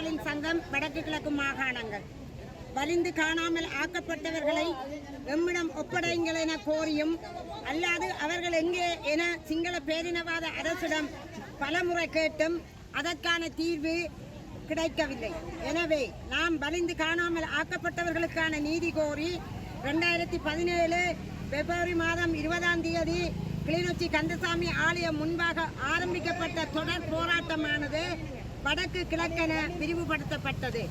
உறவினர்களின் சங்கம் வடக்கு கிழக்கு மாகாணங்கள் வலிந்து காணாமல் ஆக்கப்பட்டவர்களை எம்மிடம் ஒப்படைங்கள் என கோரியும் அல்லாது அவர்கள் எங்கே என சிங்கள பேரினவாத அரசிடம் பலமுறை கேட்டும் அதற்கான தீர்வு கிடைக்கவில்லை. எனவே நாம் வலிந்து காணாமல் ஆக்கப்பட்டவர்களுக்கான நீதி கோரி 2017 பிப்ரவரி மாதம் 20ஆம் தேதி கிளிநொச்சி கந்தசாமி ஆலயம் முன்பாக ஆரம்பிக்கப்பட்ட தொடர் போராட்டமானது வடக்கு கிழக்கென விரிவுபடுத்தப்பட்டது.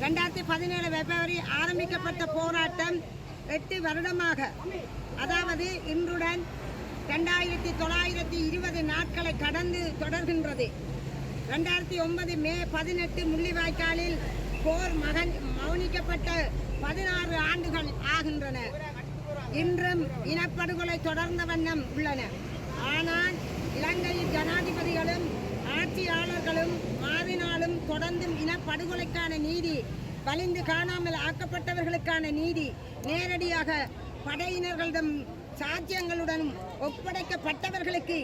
2017 பிப்ரவரி ஆரம்பிக்கப்பட்ட போராட்டம் 8 வருடமாக, அதாவது இன்றுடன் 2920 நாட்களை கடந்து தொடர்கின்றது. 2009 மே 18 முள்ளிவாய்க்காலில் போர் மௌனிக்கப்பட்ட 16 ஆண்டுகள் ஆகின்றன. இன்றும் இனப்படுகொலை தொடர்ந்த வண்ணம் உள்ளன. ஆனால் இலங்கையில் ஜனாதிபதிகளும் ஆட்சியாளர்களும் மாறினாலும் தொடர்ந்தும் இனப்படுகொலைக்கான நீதி, வலிந்து காணாமல் ஆக்கப்பட்டவர்களுக்கான நீதி நேரடியாக படையினர்களிடம் சாட்சியங்களுடன் ஒப்படைக்கப்பட்டவர்களுக்கு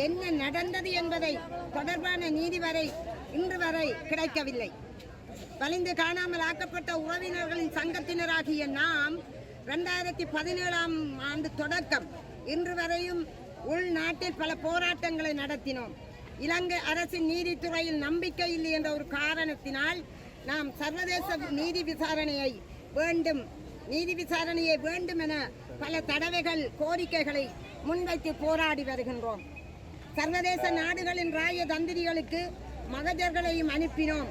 என்ன நடந்தது என்பதை தொடர்பான நீதி வரை இன்று வரை கிடைக்கவில்லை. வலிந்து காணாமல் ஆக்கப்பட்ட உறவினர்களின் சங்கத்தினராகிய நாம் 2017ஆம் ஆண்டு தொடக்கம் இன்று வரையும் உள்நாட்டில் பல போராட்டங்களை நடத்தினோம். இலங்கை அரசின் நீதித்துறையில் நம்பிக்கை இல்லை என்ற ஒரு காரணத்தினால் நாம் சர்வதேச நீதி விசாரணையை வேண்டும் என பல தடவைகள் கோரிக்கைகளை முன்வைத்து போராடி வருகின்றோம். சர்வதேச நாடுகளின் ராஜதந்திரிகளுக்கு மகஜர்களையும் அனுப்பினோம்.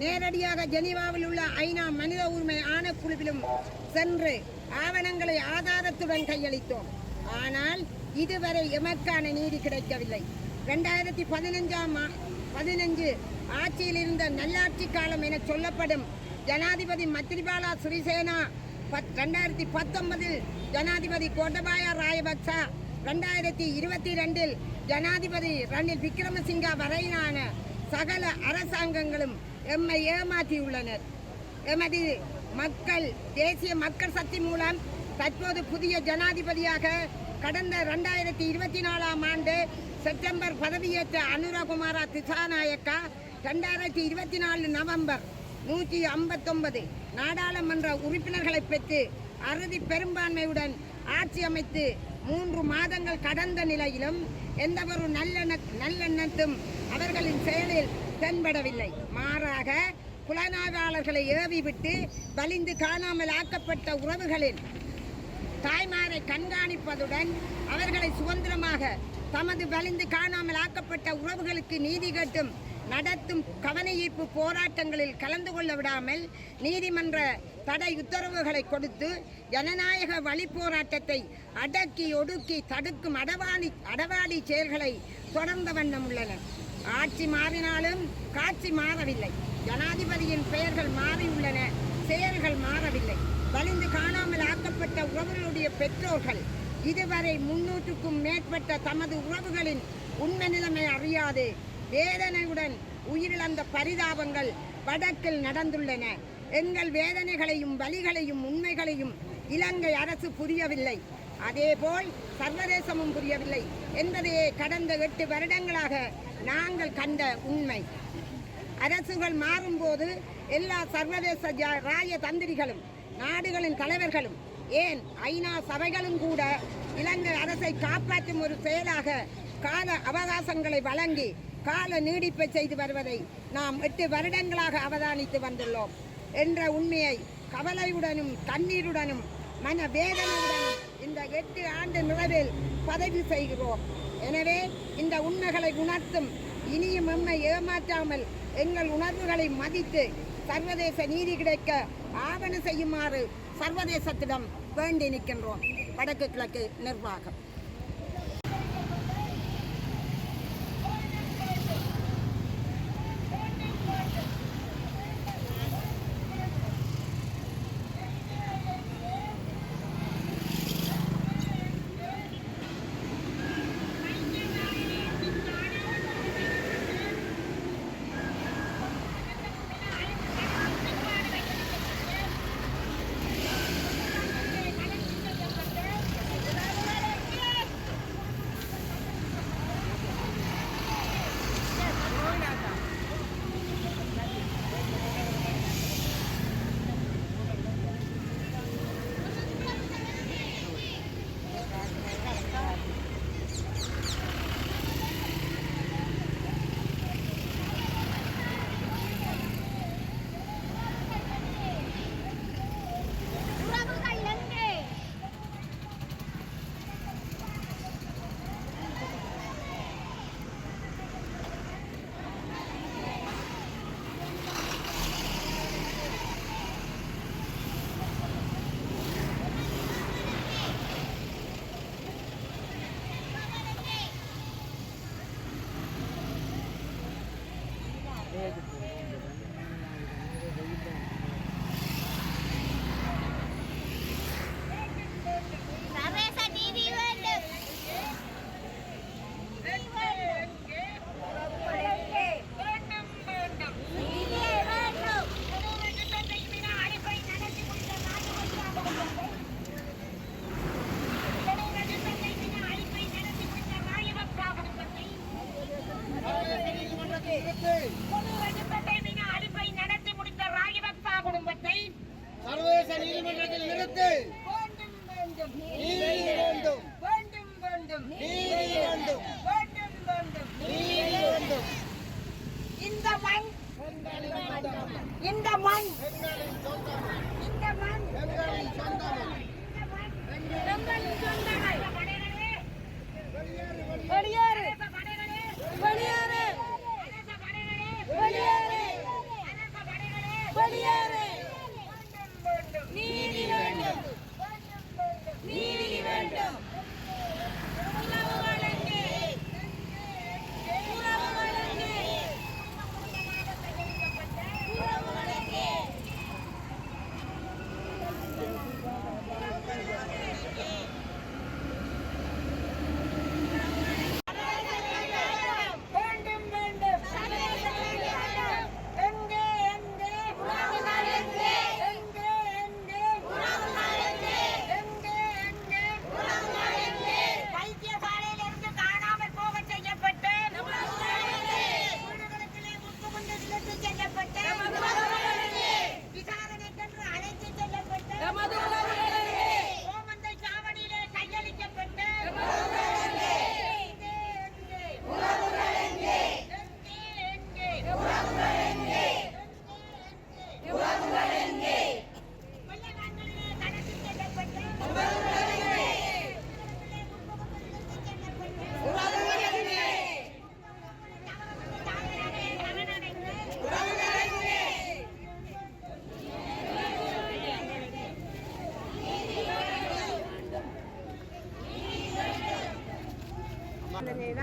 நேரடியாக ஜெனீவாவில் உள்ள ஐநா மனித உரிமை ஆணைக்குழுவிலும் சென்று ஆவணங்களை ஆதாரத்துடன் கையளித்தோம். ஆனால் இதுவரை எமக்கான நீதி கிடைக்கவில்லை. 2015 ஆட்சியில் இருந்த நல்லாட்சி காலம் என சொல்லப்படும் ஜனாதிபதி மைத்ரிபால சிறிசேனா, 2019 ஜனாதிபதி கோட்டபாய ராஜபக்ச, 2022 ஜனாதிபதி ரணில் விக்ரமசிங்கா வரையிலான சகல அரசாங்கங்களும் எம்மை ஏமாற்றியுள்ளனர். எமது மக்கள் தேசிய மக்கள் சக்தி மூலம் தற்போது புதிய ஜனாதிபதியாக கடந்த 2024ஆம் ஆண்டு செப்டம்பர் பதவியேற்ற அனுரகுமார திசாநாயக்கா 2024 நவம்பர் 159 நாடாளுமன்ற உறுப்பினர்களை பெற்று அறுதி பெரும்பான்மையுடன் ஆட்சி அமைத்து 3 மாதங்கள் கடந்த நிலையிலும் எந்தவொரு நல்லெண்ணத்தும் அவர்களின் செயலில் தென்படவில்லை. மாறாக புலனாய்வாளர்களை ஏவிவிட்டு வலிந்து காணாமல் ஆக்கப்பட்ட உறவுகளின் தாய்மாரை கண்காணிப்பதுடன் அவர்களை சுதந்திரமாக தமது வலிந்து காணாமல் ஆக்கப்பட்ட உறவுகளுக்கு நீதி கேட்டும் நடத்தும் கவனஈர்ப்பு போராட்டங்களில் கலந்து கொள்ள விடாமல் நீதிமன்ற தடை உத்தரவுகளை கொடுத்து ஜனநாயக வழி போராட்டத்தை அடக்கி ஒடுக்கி தடுக்கும் அடவாளி செயல்களை தொடர்ந்த வண்ணம் உள்ளன. ஆட்சி மாறினாலும் காட்சி மாறவில்லை. ஜனாதிபதியின் பெயர்கள் மாறியுள்ளன, செயல்கள் மாறவில்லை. வலிந்து காணாமல் ஆக்கப்பட்ட உறவுகளுடைய பெற்றோர்கள் இதுவரை 300க்கும் மேற்பட்ட தமது உறவுகளின் உண்மை நிலைமை அறியாது வேதனையுடன் உயிரிழந்த பரிதாபங்கள் வடக்கில் நடந்துள்ளன. எங்கள் வேதனைகளையும் வலிகளையும் உண்மைகளையும் இலங்கை அரசு புரியவில்லை, அதேபோல் சர்வதேசமும் புரியவில்லை என்பதையே கடந்த 8 வருடங்களாக நாங்கள் கண்ட உண்மை. அரசுகள் மாறும்போது எல்லா சர்வதேச ராஜதந்திரிகளும் நாடுகளின் தலைவர்களும் ஏன் ஐநா சபைகளும் கூட இலங்கை அரசை காப்பாற்றும் ஒரு செயலாக கால அவகாசங்களை வழங்கி கால நீடிப்பை செய்து வருவதை நாம் 8 வருடங்களாக அவதானித்து வந்துள்ளோம் என்ற உண்மையை கவலையுடனும் கண்ணீருடனும் மன வேதனையுடனும் இந்த 8 ஆண்டு நிறைவில் பதிவு செய்கிறோம். எனவே இந்த உண்மைகளை உணர்த்தும் இனியும் எம்மை ஏமாற்றாமல் எங்கள் உணர்வுகளை மதித்து சர்வதேச நீதி கிடைக்க ஆவண செய்யுமாறு சர்வதேசத்திடம் வேண்டி நிற்கின்றோம். வடக்கு கிழக்கு நிர்வாகம். சர்வதேச நீதிமன்றத்தில் நிறுத்து. நீதி வேண்டும். நீதி வேண்டும். நீதி வேண்டும். இந்த மண் பெண்களின் சொந்தம். வெளியேறு வெளியேறு வெளியேறு வெளியேறு. நீதி வேண்டும். நீதி வேண்டும். உறவுகள் எங்கே? உறவுகள் எங்கே? உறவுகள் எங்கே? வேண்டும் வேண்டும். எங்கே எங்கே? உறவுகள் எங்கே? எங்கே எங்கே? உறவுகள் எங்கே? எங்கே எங்கே? உறவுகள் எங்கே? வைத்தியசாலையிலிருந்து காணாமல் போக செய்யப்பட்ட வீடுகளுக்குள்ளே முற்றுமுண்டு இழுத்து செல்லப்பட்ட விசாரணைக்கென்று அழைத்து செல்லப்பட்ட ஓமந்தை சாவடியிலே கையளிக்கப்பட்ட எங்கே எங்கே? உறவுகள் எங்கே? எங்கே எங்கே? உறவுகள் எங்கே? உறவுகள் எங்கே? கொல்லைவான்களிலே கடத்தி செல்லப்பட்ட உறவுகள் எங்கே? முற்றுமுண்டு இழுத்து செல்லப்பட்ட உறவுகள் எங்கே? உறவுகள் எங்கே?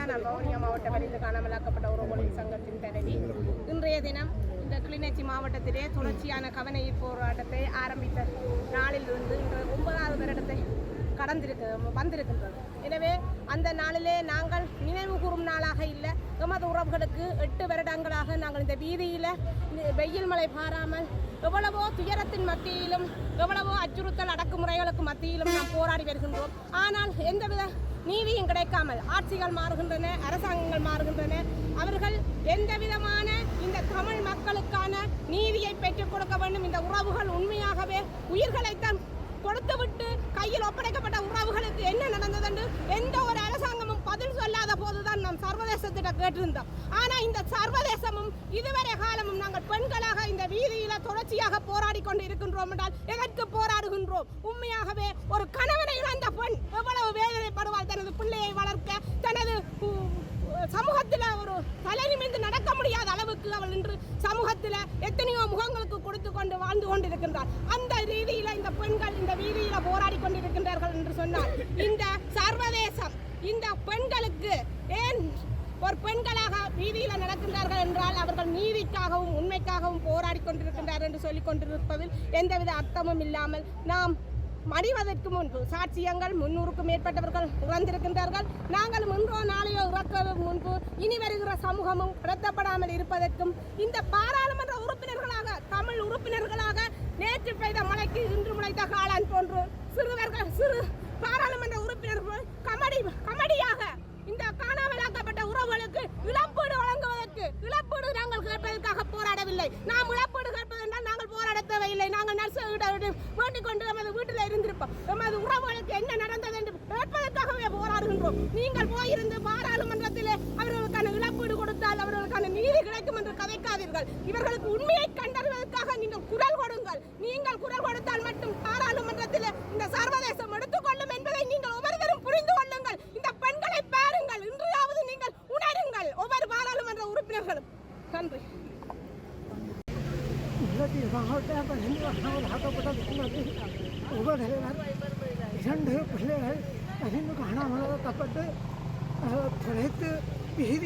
நான் வவுனியா மாவட்ட வலிந்து காணாமலாக்கப்பட்ட உறவுகளின் சங்கத்தின் தலைவி. இன்றைய தினம் இந்த கிளிநொச்சி மாவட்டத்திலே தொடர்ச்சியான கவனஈர்ப்பு போராட்டத்தை ஆரம்பித்த நாளிலிருந்து இன்று 9வது வருடத்தை வந்திருக்கின்றது. எனவே அந்த நாளிலே நாங்கள் நினைவு கூறும் நாளாக இல்லை, எமது உறவுகளுக்கு 8 வருடங்களாக நாங்கள் இந்த வீதியில் வெயில் மழை பாராமல் எவ்வளவோ துயரத்தின் மத்தியிலும் எவ்வளவோ அச்சுறுத்தல் அடக்குமுறைகளுக்கு மத்தியிலும் நாம் போராடி வருகின்றோம். ஆனால் எந்தவித நீதியும் கிடைக்காமல் ஆட்சிகள் மாறுகின்றன, அரசாங்கங்கள் மாறுகின்றன. அவர்கள் எந்த விதமான இந்த தமிழ் மக்களுக்கான நீதியை பெற்றுக் கொடுக்க வேண்டும். இந்த உறவுகள் உண்மையாகவே உயிர்களைத்தான் கொடுத்துவிட்டு கையில் ஒப்படைக்கப்பட்ட உறவுகளுக்கு என்ன நடந்தது என்று எந்த ஒரு அரசாங்கமும் பதில் சொல்லாத போதுதான் நாம் சர்வதேசத்திடம் கேட்டிருந்தோம். ஆனால் இந்த சர்வதேசமும் இதுவரை காலமும் நாங்கள் பெண்களாக இந்த வீதியில தொடர்ச்சியாக போராடி கொண்டு இருக்கின்றோம் என்றால் எதற்கு போராடுகின்றோம்? உண்மையாகவே ஒரு கணவனை இழந்த பெண் எவ்வளவு வேதனைப்படுவாள்? தனது பிள்ளையை வளர்க்க தனது சமூகத்தில் ஒரு தலை நிமிர்ந்து நடக்க முடியாத அளவுக்கு அவள் இன்று சமூகத்தில் எத்தனையோ முகங்களுக்கு கொடுத்து கொண்டு வாழ்ந்து கொண்டிருக்கின்றார். அந்த ரீதியில் இந்த பெண்கள் இந்த வீதியில் போராடி கொண்டிருக்கின்றார்கள் என்று சொன்னால் இந்த சர்வதேசம் இந்த பெண்களுக்கு ஏன் ஒரு பெண்களாக வீதியில் நடக்கின்றார்கள் என்றால் அவர்கள் நீதிக்காகவும் உண்மைக்காகவும் போராடி கொண்டிருக்கின்றார்கள் என்று சொல்லிக் கொண்டிருப்பதில் எந்தவித அர்த்தமும் இல்லாமல் நாம் மடிவதற்கு முன்பு சாட்சியங்கள் 300க்கும் மேற்பட்டவர்கள் இறந்திருக்கின்றார்கள். நாங்கள் இன்றோ நாளையோ இறக்க முன்பு இனி வருகிற சமூகமும் கடத்தப்படாமல் இருப்பதற்கும் இந்த பாராளுமன்ற உறுப்பினர்களாக தமிழ் உறுப்பினர்களாக நேற்று பெய்த மழைக்கு இன்று முளைத்த காளான் போன்று சிறு பாராளுமன்ற உறுப்பினர்கள் கமடியாக இந்த காணாமலாக்கப்பட்ட உறவுகளுக்கு இழப்பீடு வழங்குவதற்கு இழப்பீடு நாங்கள் கேட்பதற்காக போராடவில்லை. நாம் இழப்பீடு கேட்பதென்றால் நாங்கள் போராட தேவையில்லை. நாங்கள் நர்ஸிடம் வேண்டிக் கொண்டு நமது வீட்டில் இருந்திருப்போம். நமது உறவுகளுக்கு என்ன நடந்தது என்று கேட்பதற்காகவே போராடுகின்றோம். நீங்கள் போயிருந்து பாராளுமன்றத்திலே அவர்களுக்கான இழப்பீடு கொடுத்தால் அவர்களுக்கான நீதி கிடைக்கும் என்று கதைக்காதீர்கள். இவர்களுக்கு உண்மையை கண்டறிவதற்காக நீங்கள் குரல் கொடுங்கள். நீங்கள் குரல் கொடுத்தால் மட்டும் பாராளுமன்றத்தில் இந்த சர்வதேசம் எடுத்துக்கொள்ளும் என்பதை நீங்கள் ஒவ்வொருவரும் புரிந்து கொள்ளுங்கள். இந்த பெண்களை பாருங்கள், இன்றையாவது நீங்கள் உணருங்கள் ஒவ்வொரு பாராளுமன்ற உறுப்பினர்களும். நன்றி.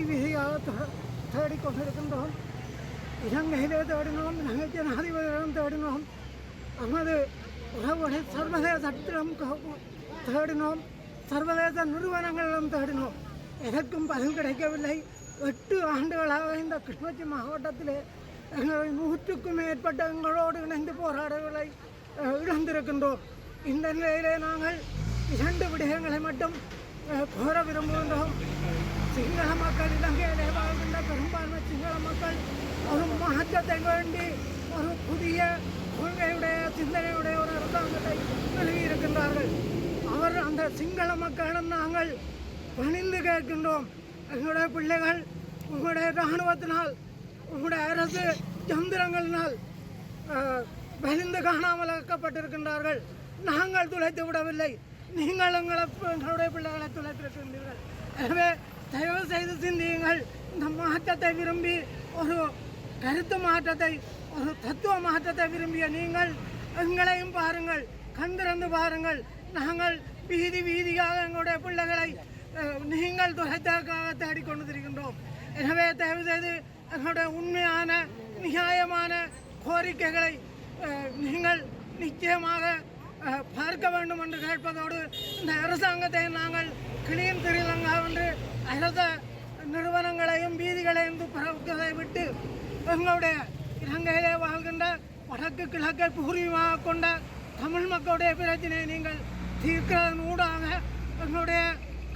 வீதியாக தேடிக்கொண்டிருக்கின்றோம். இலங்கையிலே தேடினோம், இலங்கை ஜனாதிபதியிடம் தேடினோம், நமது உறவுகளை சர்வதேச சட்டத்திடம் தேடினோம், சர்வதேச நிறுவனங்களிடம் தேடினோம். எதற்கும் பதில் கிடைக்கவில்லை. 8 ஆண்டுகளாக இந்த கிளிநொச்சி மாவட்டத்திலே 100க்கும் மேற்பட்ட எங்களோடு இணைந்து போராடங்களை இழந்திருக்கின்றோம். இந்த நிலையிலே நாங்கள் 2 விடயங்களை மட்டும் கோர விரும்புகின்றோம். சிங்கள மக்கள், இலங்கையிலே வாழ்கின்ற பெரும்பான்மை சிங்கள மக்கள் ஒரு மாற்றத்தை வேண்டி ஒரு புதிய கொள்கையுடைய சிந்தனையுடைய ஒரு அரசாங்கத்தை நிறுவியிருக்கின்றார்கள். அவர் அந்த சிங்கள மக்களிடம் நாங்கள் பணிந்து கேட்கின்றோம். எங்களுடைய பிள்ளைகள் உங்களுடைய இராணுவத்தினால், உங்களுடைய அரசு யந்திரங்களினால் வலிந்து காணாமல் ஆக்கப்பட்டிருக்கின்றார்கள். நாங்கள் துளைத்து விடவில்லை, நீங்கள் எங்களுடைய பிள்ளைகளை துளைத்திருக்கின்றீர்கள். எனவே தயவு செய்து சிந்தியுங்கள். இந்த மாற்றத்தை விரும்பி, ஒரு கருத்து மாற்றத்தை, ஒரு தத்துவ மாற்றத்தை விரும்பிய நீங்கள் எங்களையும் பாருங்கள், கண் திறந்து பாருங்கள். நாங்கள் வீதி வீதியாக எங்களுடைய பிள்ளைகளை நீங்கள் துளைத்தற்காக தேடிக்கொண்டு திரிகின்றோம். எனவே தயவு செய்து எங்களுடைய உண்மையான நியாயமான கோரிக்கைகளை நீங்கள் நிச்சயமாக பார்க்க வேண்டும் என்று கேட்பதோடு, இந்த அரசாங்கத்தை நாங்கள் கிளீன் ஸ்ரீலங்கா என்று அரச நிறுவனங்களையும் வீதிகளையும் துப்புரவுகளை விட்டு எங்களுடைய இலங்கையிலே வாழ்கின்ற வடக்கு கிழக்கை பூர்வீகமாக கொண்ட தமிழ் மக்களுடைய பிரச்சனையை நீங்கள் தீர்க்கிறதன் ஊடாக, எங்களுடைய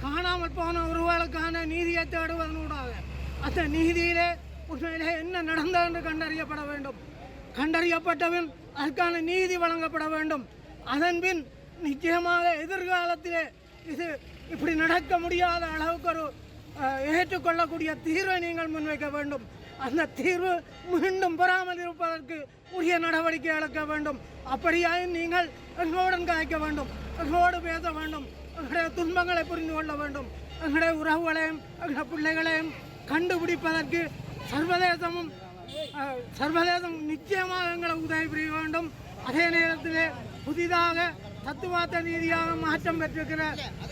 காணாமல் போன ஒருவர்களுக்கான நீதியை தேடுவதனூடாக அந்த நீதியிலே உண்மையிலே என்ன நடந்தது என்று கண்டறியப்பட வேண்டும். கண்டறியப்பட்டவன் அதற்கான நீதி வழங்கப்பட வேண்டும். அதன்பின் நிச்சயமாக எதிர்காலத்திலே இது இப்படி நடக்க முடியாத அளவுக்கு ஒரு ஏற்றுக்கொள்ளக்கூடிய தீர்வை நீங்கள் முன்வைக்க வேண்டும். அந்த தீர்வு மீண்டும் பெறாமல் இருப்பதற்கு உரிய நடவடிக்கை எடுக்க வேண்டும். அப்படியாயும் நீங்கள் எங்களுடன் காய்க்க வேண்டும், எங்களோடு பேச வேண்டும், எங்களுடைய துன்பங்களை புரிந்து கொள்ள வேண்டும். எங்களுடைய உறவுகளையும் எங்களுடைய பிள்ளைகளையும் கண்டுபிடிப்பதற்கு சர்வதேசம் நிச்சயமாக எங்களை உதவி புரிய வேண்டும். அதே நேரத்தில் புதிதாக தத்துவார்த்த ரீதியாக மாற்றம் பெற்றிருக்கிற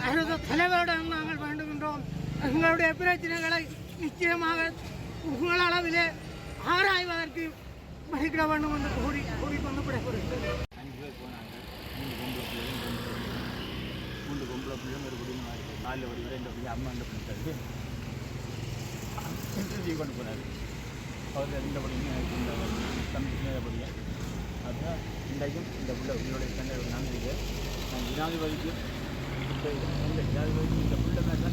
அரசு தலைவரிடம் நாங்கள் வேண்டுகின்றோம். எங்களுடைய பிரச்சனைகளை நிச்சயமாக உங்கள் அளவிலே ஆராய்வதற்கு படிக்கிட வேண்டும் என்று கூறிக்கொண்டு விடைபெறுகிறேன். 5 பேர் போனாங்க. 3 பொம்பளை பிள்ளைங்க ஒரு குடும்பம் இருக்குது. 4 வடி வரை இந்த பிள்ளை அம்மா இந்த பிள்ளைக்கு இன்டர்வியூ கொண்டு போனார். அவர் எந்த படிங்க இந்த தம்பி படிங்க. அதுதான் இன்றைக்கும் இந்த பிள்ளை உங்களுடைய சண்டை நம்பிக்கை. நான் ஜனாதிபதிக்கு இந்த ஜனாதிபதிக்கு இந்த பிள்ளை மேலே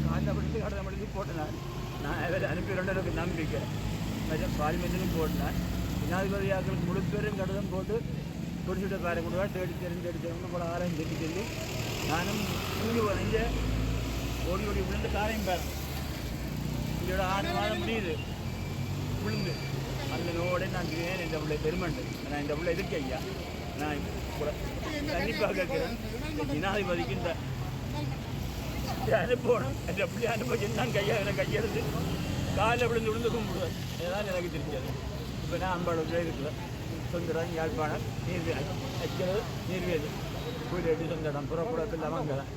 காலையில் படித்து கடலை படித்து போட்டேன். நான் அவரை அனுப்பிடுறேன் எனக்கு நம்பிக்கை. மற்றும் பார்லிமெண்ட்டுக்கும் போட்டேன். ஜனாதிபதியாக்களுக்கு முழு பேரும் கடிதம் போட்டு குடிச்சுட்டு பேரை கொண்டு தேடி தெரிஞ்சவங்க போல ஆராய்ச்சி சொல்லி நானும் இங்கே இங்கே ஓடி விழுந்து காரையும் பேரேன். இதோட 6 மாதம் முடியுது விழுந்து அந்த நோட நான் ஏன் இந்த பிள்ளை பெருமண்டு நான் இந்த பிள்ளை எதிர்க்க ஐயா. நான் கூட கண்டிப்பாக கேட்கிறேன், ஜனாதிபதிக்கு இந்த அனுப்பணும். இந்த பிள்ளை அனுப்பி நான் கையெடுத்து காலில் விழுந்து கும்பிடுவேன். இதுதான் எனக்கு தெரிஞ்சது. இப்போ நான் 50 இருக்குல்ல சொந்தம் யாழ்ப்பாணம் நீர்வேலி வைக்கிறது நீர்வேலி வீடு எட்டு சொந்த இடம் புறப்படத்து இல்லாமல் அங்கே தான்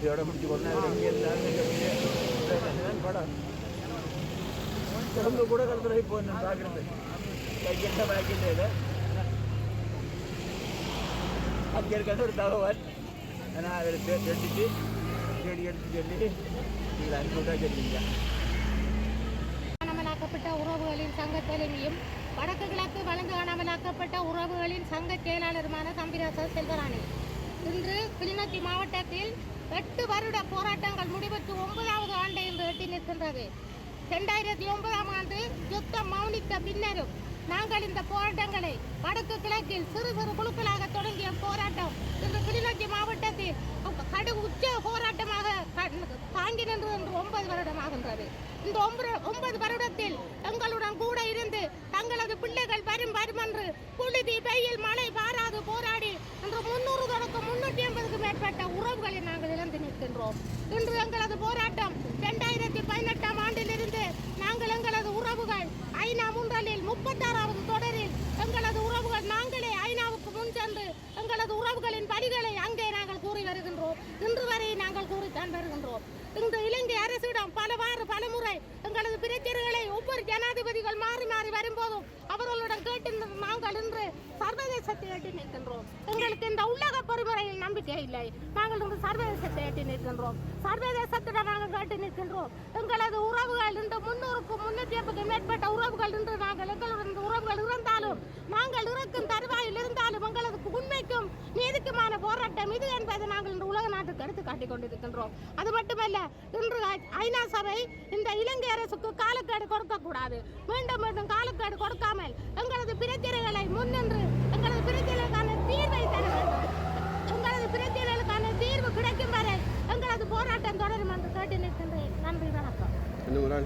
இதோட முடிச்சு போனால் இங்கே இருந்தாலும் படம் குழந்தை கூட கலத்துல இப்போ நான் பார்க்குறது கைக்கிட்ட பாக்கிட்டு அங்கே இருக்கிற ஒரு தகவல் நான் அதில் எடுத்துட்டு தேடி எடுத்து சொல்லி இதில் அனுப்பிவிட்டா சொல்லிங்க. காணாமலாக்கப்பட்ட உறவுகளின் சங்க தலைவியும் வடக்கு கிழக்கு வளர்ந்து காணாமலாக்கப்பட்ட உறவுகளின் சங்க செயலாளருமான தம்பிராச செல்வராணி இன்று கிளிநொச்சி மாவட்டத்தில் 8 வருட போராட்டங்கள் முடிவுற்று 9வது ஆண்டை இன்று எட்டி நிற்கின்றது. 2009ஆம் ஆண்டு யுத்தம் மௌனித்த பின்னரும் நாங்கள் இந்த போராட்டங்களை வடக்கு கிழக்கில் சிறு சிறு குழுக்களாக தொடங்கிய போராட்டம் இன்று கிளிநொச்சி மாவட்டத்தில் கடு உச்ச போராட்டமாக தாங்கி நின்று 9 வருடமாகின்றது. இந்த 9 வருடத்தில் எங்களுடன் கூட இருந்து தங்களது பிள்ளைகள் வரும் என்று புழுதி வெயில் மழை பாராது போராடி இன்று 300 தொடக்கம் 380க்கும் மேற்பட்ட உறவுகளை நாங்கள் இழந்து நிற்கின்றோம். இன்று எங்களது போராட்டம் 2018ஆம் ஆண்டிலிருந்து நாங்கள் எங்களது உறவுகள் ஐநா முன்றலில் 36வது தொடரில் எங்களது உறவுகள் நாங்களே ஐநாவுக்கு முன் சென்று எங்களது உறவுகளின் பணிகளை அங்கே நாங்கள் கூறி வருகின்றோம். இன்று வரை நாங்கள் கூறித்தான் வருகின்றோம். இன்று இலங்கை அரசிடம் பலமுறை எங்களது பிரச்சனைகளை ஒவ்வொரு ஜனாதிபதிகள் மாறி மாறி வரும்போதும் அவர்களுடன் கேட்டு நாங்கள் இன்று சர்வதேசத்தை எட்டி நிற்கின்றோம். எங்களுக்கு இந்த உலக பொறிமுறையில் நம்பிக்கை இல்லை. நாங்கள் இன்று சர்வதேசத்தை எட்டி நிற்கின்றோம். சர்வதேசத்துடன் நாங்கள் கேட்டு நிற்கின்றோம். எங்களது உறவுகள் இன்று 300க்கும் 350க்கும் மேற்பட்ட உறவுகள் இன்று நாங்கள் எங்களுடன் உறவுகள் இருந்தாலும் நாங்கள் இறக்கும் தருவாயில் இருந்தாலும் எங்களது உண்மைக்கும் நீதிக்குமான போராட்டம் இது என்பதை நாங்கள் இன்று உலக நாட்டுக்கு எடுத்து காட்டிக் கொண்டிருக்கின்றோம். அது மட்டுமல்ல, இன்று ஐநா சபை இந்த இலங்கை அரசுக்கு காலக்கெடு கொடுக்கக்கூடாது. மீண்டும் மீண்டும் காலக்கெடு